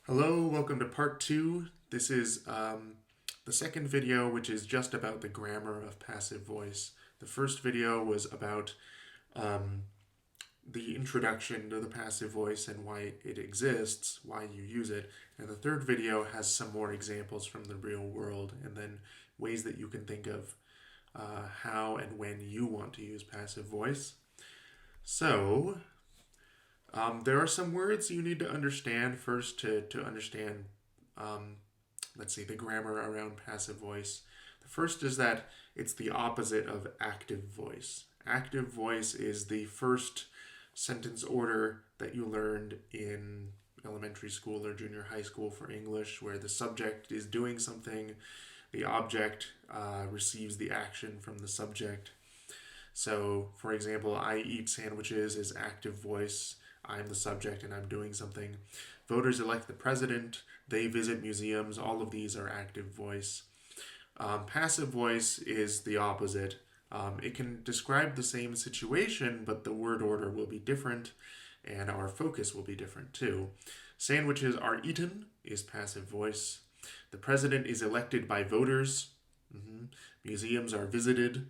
Hello, welcome to part two. This is the second video, which is just about the grammar of passive voice. The first video was about um, the introduction to the passive voice and why it exists, why you use it. And the third video has some more examples from the real world and then ways that you can think of how and when you want to use passive voice. So, there are some words you need to understand first to understand, um, let's see, the grammar around passive voice. The first is that it's the opposite of active voice. Active voice is the first sentence order that you learned in elementary school or junior high school for English, where the subject is doing something, the object receives the action from the subject. So, for example, I eat sandwiches is active voice. I'm the subject and I'm doing something. Voters elect the president. They visit museums. All of these are active voice. Passive voice is the opposite. It can describe the same situation, but the word order will be different and our focus will be different too. Sandwiches are eaten is passive voice. The president is elected by voters. Museums are visited.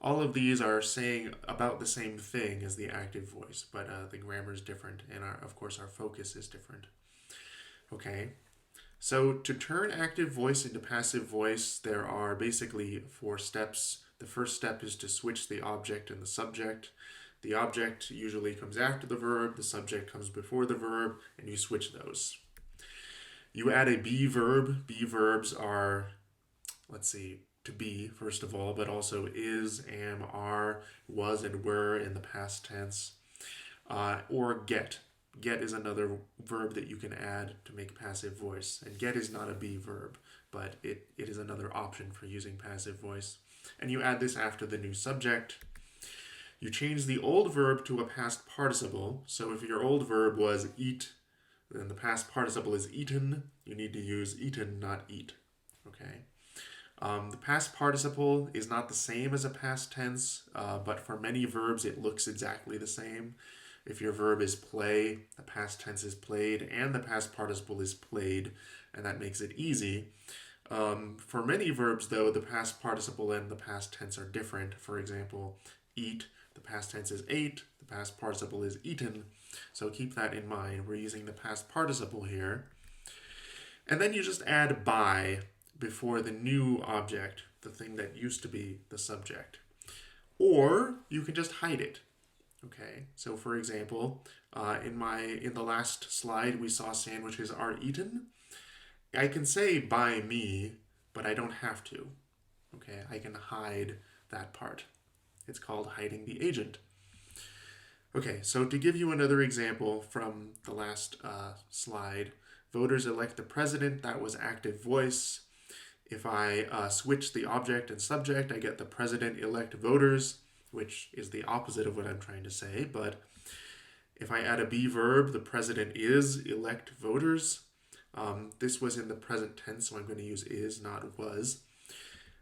All of these are saying about the same thing as the active voice, but the grammar is different, and of course our focus is different. Okay, so to turn active voice into passive voice, there are basically 4 steps. The first step is to switch the object and the subject. The object usually comes after the verb, the subject comes before the verb, and you switch those. You add a be verb. Be verbs are, let's see, to be, first of all, but also is, am, are, was, and were in the past tense. Or get. Get is another verb that you can add to make passive voice. And get is not a be verb, but it is another option for using passive voice. And you add this after the new subject. You change the old verb to a past participle. So if your old verb was eat, then the past participle is eaten. You need to use eaten, not eat. Okay. The past participle is not the same as a past tense, but for many verbs it looks exactly the same. If your verb is play, the past tense is played, and the past participle is played, and that makes it easy. For many verbs, though, the past participle and the past tense are different. For example, eat, the past tense is ate, the past participle is eaten. So keep that in mind. We're using the past participle here. And then you just add by before the new object, the thing that used to be the subject. Or you can just hide it. Okay, so for example, in the last slide we saw sandwiches are eaten. I can say by me, but I don't have to. Okay, I can hide that part. It's called hiding the agent. Okay, so to give you another example from the last slide, voters elect the president, that was active voice. If I switch the object and subject, I get the president elect voters, which is the opposite of what I'm trying to say. But if I add a be verb, the president is elect voters. This was in the present tense, so I'm going to use is, not was.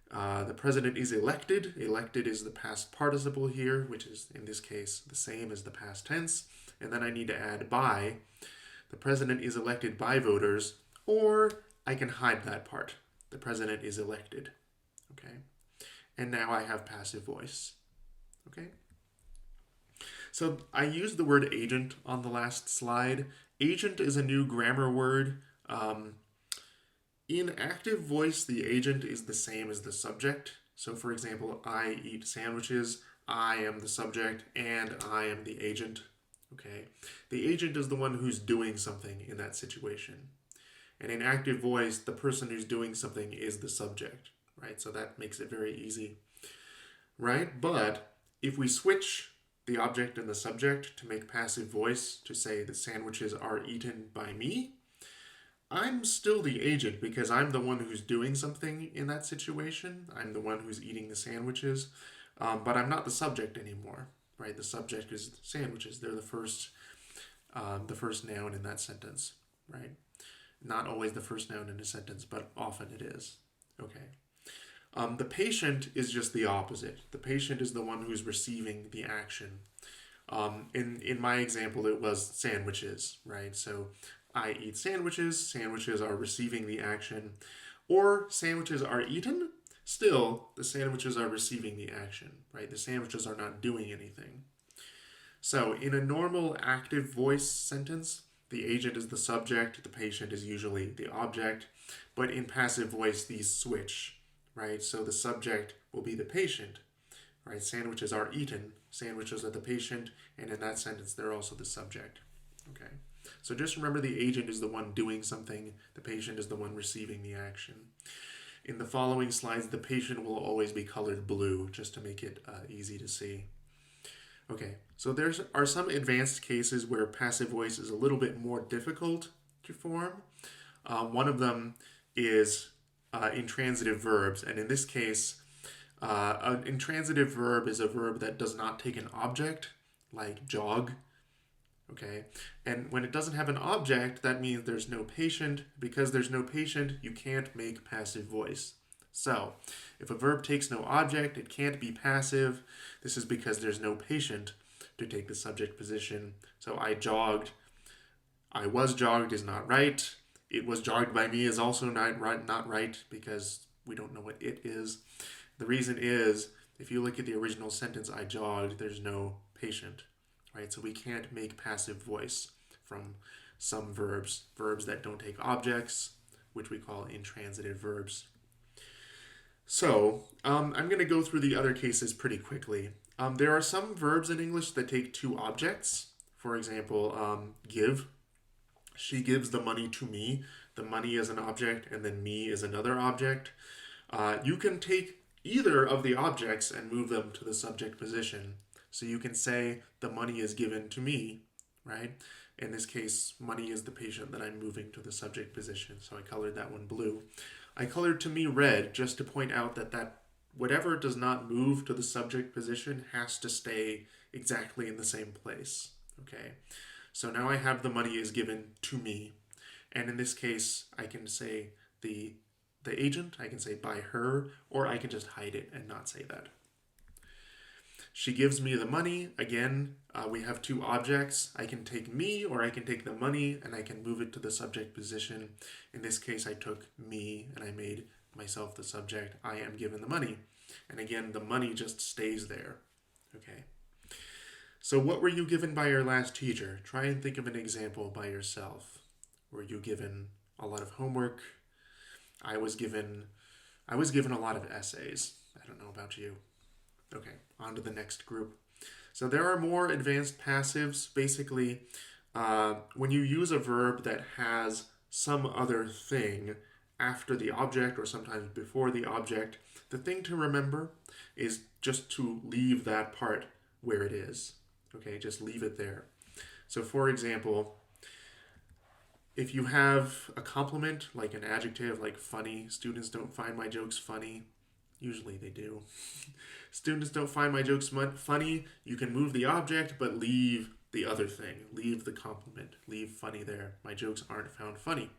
The president is elected. Elected is the past participle here, which is in this case the same as the past tense. And then I need to add by. The president is elected by voters, or I can hide that part. The president is elected. Okay? And now I have passive voice. Okay? So I used the word agent on the last slide. Agent is a new grammar word. In active voice, the agent is the same as the subject. So for example, I eat sandwiches, I am the subject, and I am the agent. Okay? The agent is the one who's doing something in that situation. And in active voice, the person who's doing something is the subject, right? So that makes it very easy, right? But if we switch the object and the subject to make passive voice, to say the sandwiches are eaten by me, I'm still the agent because I'm the one who's doing something in that situation. I'm the one who's eating the sandwiches, but I'm not the subject anymore, right? The subject is sandwiches. They're the first noun in that sentence, right? Not always the first noun in a sentence, but often it is. Okay. The patient is just the opposite. The patient is the one who's receiving the action. In my example, it was sandwiches, right? So I eat sandwiches. Sandwiches are receiving the action. Or sandwiches are eaten. Still, the sandwiches are receiving the action, right? The sandwiches are not doing anything. So, in a normal active voice sentence, the agent is the subject, the patient is usually the object. But in passive voice, these switch, right? So the subject will be the patient, right? Sandwiches are eaten, sandwiches are the patient, and in that sentence, they're also the subject. Okay. So just remember the agent is the one doing something, the patient is the one receiving the action. In the following slides, the patient will always be colored blue, just to make it easy to see. Okay, so there are some advanced cases where passive voice is a little bit more difficult to form. One of them is intransitive verbs, and in this case, an intransitive verb is a verb that does not take an object, like jog. Okay, and when it doesn't have an object, that means there's no patient. Because there's no patient, you can't make passive voice. So, if a verb takes no object, it can't be passive. This is because there's no patient to take the subject position. So, I jogged. I was jogged is not right. It was jogged by me is also not right because we don't know what it is. The reason is, if you look at the original sentence, I jogged, there's no patient, right? So we can't make passive voice from some verbs that don't take objects, which we call intransitive verbs. So I'm going to go through the other cases pretty quickly. There are some verbs in English that take two objects. For example, give. She gives the money to me. The money is an object, and then me is another object. You can take either of the objects and move them to the subject position. So you can say, the money is given to me, right? In this case, money is the patient that I'm moving to the subject position. So I colored that one blue. I colored to me red just to point out that whatever does not move to the subject position has to stay exactly in the same place, okay? So now I have the money is given to me. And in this case, I can say the agent, I can say by her, or I can just hide it and not say that. She gives me the money. Again, we have two objects. I can take me or I can take the money and I can move it to the subject position. In this case, I took me and I made myself the subject. I am given the money. And again, the money just stays there. Okay. So what were you given by your last teacher? Try and think of an example by yourself. Were you given a lot of homework? I was given a lot of essays. I don't know about you. Okay, on to the next group. So there are more advanced passives. Basically, when you use a verb that has some other thing after the object or sometimes before the object, the thing to remember is just to leave that part where it is. Okay, just leave it there. So for example, if you have a compliment, like an adjective, like funny, students don't find my jokes funny. Usually they do. Students don't find my jokes funny. You can move the object, but leave the other thing. Leave the compliment. Leave funny there. My jokes aren't found funny.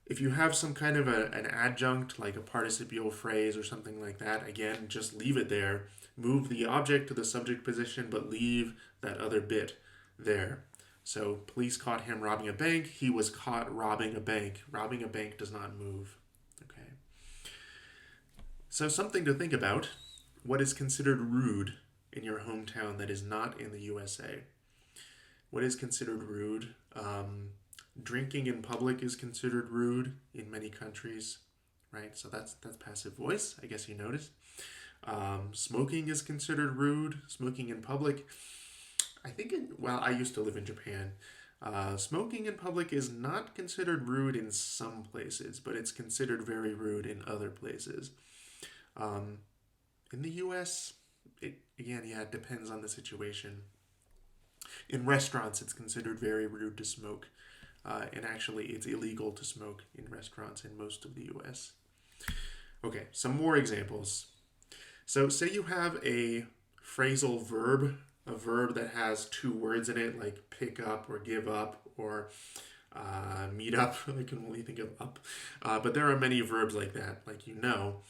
If you have some kind of an adjunct, like a participial phrase or something like that, again, just leave it there. Move the object to the subject position, but leave that other bit there. So, police caught him robbing a bank. He was caught robbing a bank. Robbing a bank does not move. Okay. So, something to think about. What is considered rude in your hometown that is not in the USA? What is considered rude? Drinking in public is considered rude in many countries, right? So that's passive voice. I guess you noticed. Smoking is considered rude. Smoking in public. I think, I used to live in Japan. Smoking in public is not considered rude in some places, but it's considered very rude in other places. In the US, it depends on the situation. In restaurants, it's considered very rude to smoke. And actually, it's illegal to smoke in restaurants in most of the US. Okay, some more examples. So say you have a phrasal verb, a verb that has two words in it, like pick up or give up or meet up. I can only think of up. But there are many verbs like that, like you know.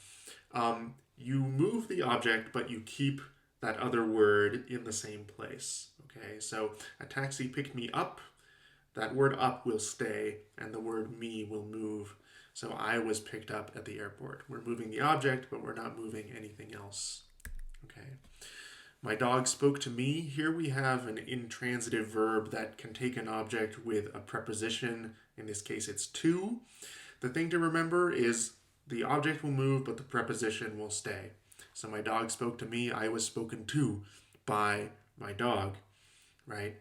You move the object, but you keep that other word in the same place. Okay, so a taxi picked me up. that word up will stay and the word me will move. So I was picked up at the airport. We're moving the object, but we're not moving anything else. Okay. My dog spoke to me. Here we have an intransitive verb that can take an object with a preposition. In this case, it's to. The thing to remember is the object will move, but the preposition will stay. So my dog spoke to me. I was spoken to by my dog, right?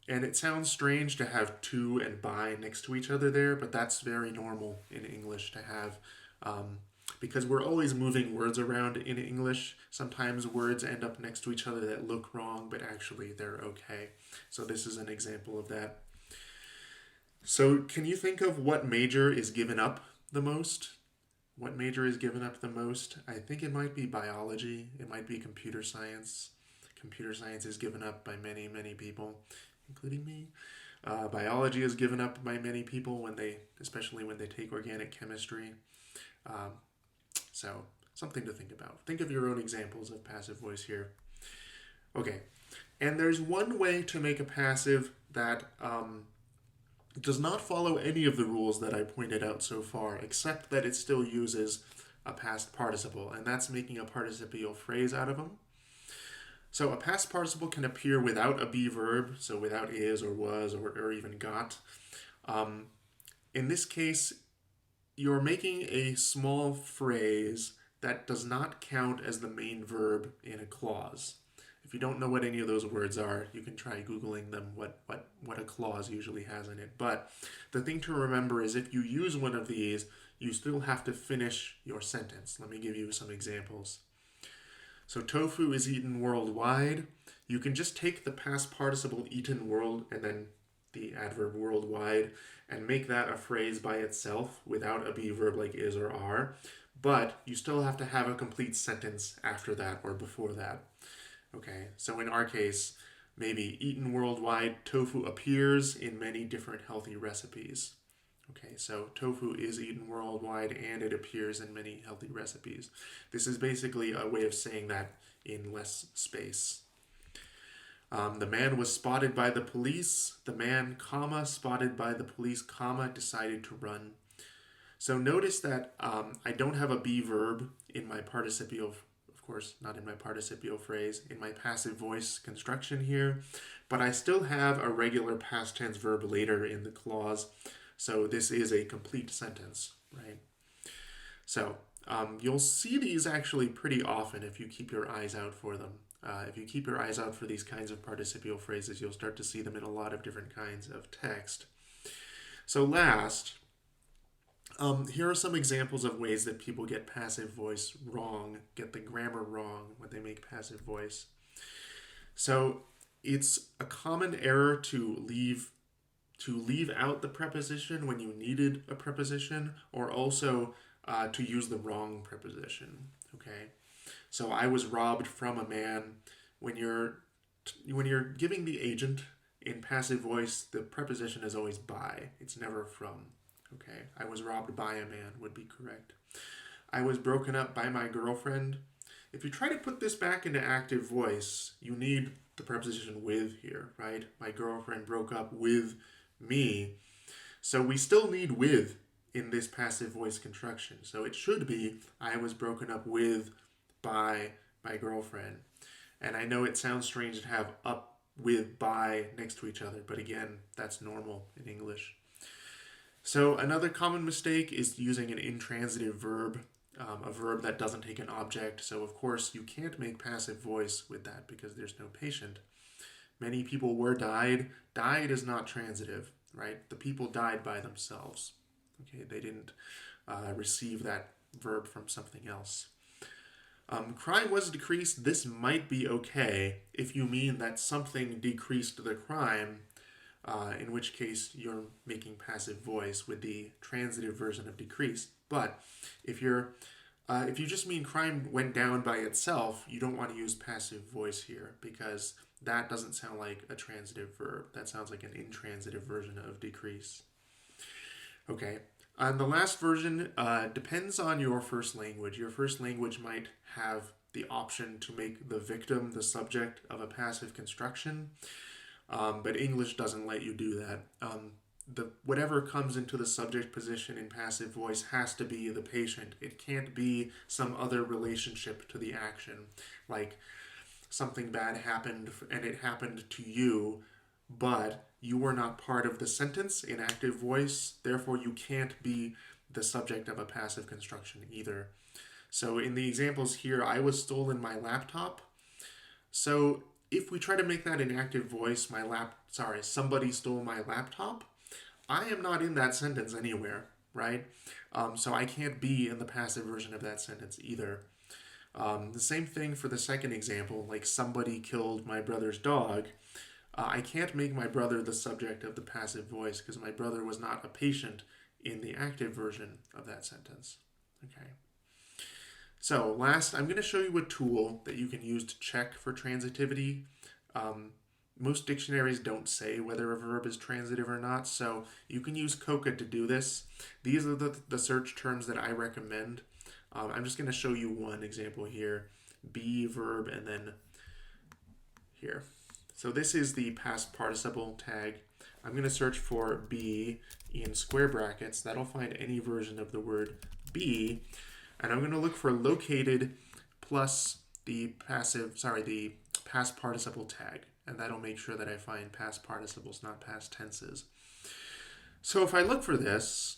And it sounds strange to have to and by next to each other there, but that's very normal in English to have, because we're always moving words around in English. Sometimes words end up next to each other that look wrong, but actually they're okay. So this is an example of that. So can you think of what major is given up the most? What major is given up the most? I think it might be biology. It might be computer science. Computer science is given up by many, many people, including me. Biology is given up by many people especially when they take organic chemistry. So something to think about. Think of your own examples of passive voice here. Okay, and there's one way to make a passive that does not follow any of the rules that I pointed out so far, except that it still uses a past participle, and that's making a participial phrase out of them. So a past participle can appear without a be verb, so without is or was or even got. In this case, you're making a small phrase that does not count as the main verb in a clause. If you don't know what any of those words are, you can try Googling them, what a clause usually has in it. But the thing to remember is if you use one of these, you still have to finish your sentence. Let me give you some examples. So tofu is eaten worldwide. You can just take the past participle eaten world and then the adverb worldwide and make that a phrase by itself without a be verb like is or are. But you still have to have a complete sentence after that or before that. Okay, so in our case, maybe eaten worldwide, tofu appears in many different healthy recipes. Okay, so tofu is eaten worldwide and it appears in many healthy recipes. This is basically a way of saying that in less space. The man was spotted by the police. The man, comma, spotted by the police, comma, decided to run. So notice that I don't have a be verb in my participial, of course, not in my participial phrase, in my passive voice construction here, but I still have a regular past tense verb later in the clause. So this is a complete sentence, right? So you'll see these actually pretty often if you keep your eyes out for them. If you keep your eyes out for these kinds of participial phrases, you'll start to see them in a lot of different kinds of text. So last, here are some examples of ways that people get passive voice wrong, get the grammar wrong when they make passive voice. So it's a common error to leave out the preposition when you needed a preposition, or also to use the wrong preposition. Okay, so I was robbed from a man. When you're giving the agent in passive voice, the preposition is always by. It's never from. Okay, I was robbed by a man would be correct. I was broken up by my girlfriend. If you try to put this back into active voice, you need the preposition with here, right? My girlfriend broke up with me. So we still need with in this passive voice construction. So it should be I was broken up with by my girlfriend. And I know it sounds strange to have up with by next to each other, but again, that's normal in English. So another common mistake is using an intransitive verb, a verb that doesn't take an object. So of course you can't make passive voice with that because there's no patient. Many people were died. Died is not transitive, right? The people died by themselves. Okay, they didn't receive that verb from something else. Crime was decreased. This might be okay if you mean that something decreased the crime, in which case you're making passive voice with the transitive version of decreased. But if you just mean crime went down by itself, you don't want to use passive voice here because that doesn't sound like a transitive verb. That sounds like an intransitive version of decrease. Okay. And the last version depends on your first language. Your first language might have the option to make the victim the subject of a passive construction. but English doesn't let you do that. Whatever comes into the subject position in passive voice has to be the patient. It can't be some other relationship to the action, like something bad happened and it happened to you, but you were not part of the sentence in active voice, therefore you can't be the subject of a passive construction either. So in the examples here, I was stolen my laptop. So if we try to make that in active voice, somebody stole my laptop, I am not in that sentence anywhere, right? So I can't be in the passive version of that sentence either. The same thing for the second example, like somebody killed my brother's dog. I can't make my brother the subject of the passive voice because my brother was not a patient in the active version of that sentence. Okay. So last, I'm going to show you a tool that you can use to check for transitivity. Most dictionaries don't say whether a verb is transitive or not, so you can use Coca to do this. These are the search terms that I recommend. I'm just going to show you one example here. Be, verb, and then here. So this is the past participle tag. I'm going to search for be in square brackets. That'll find any version of the word be. And I'm going to look for located plus the past participle tag. And that'll make sure that I find past participles, not past tenses. So if I look for this,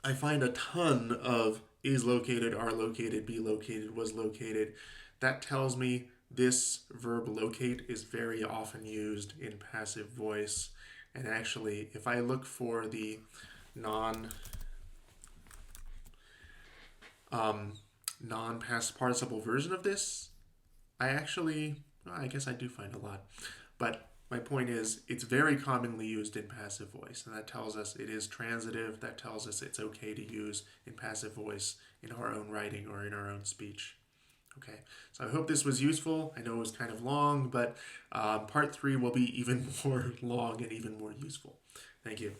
I find a ton of is located, are located, be located, was located. That tells me this verb locate is very often used in passive voice. And actually, if I look for the non-past participle version of this, I guess I do find a lot. But my point is, it's very commonly used in passive voice, and that tells us it is transitive. That tells us it's okay to use in passive voice in our own writing or in our own speech. Okay, so I hope this was useful. I know it was kind of long, but part 3 will be even more long and even more useful. Thank you.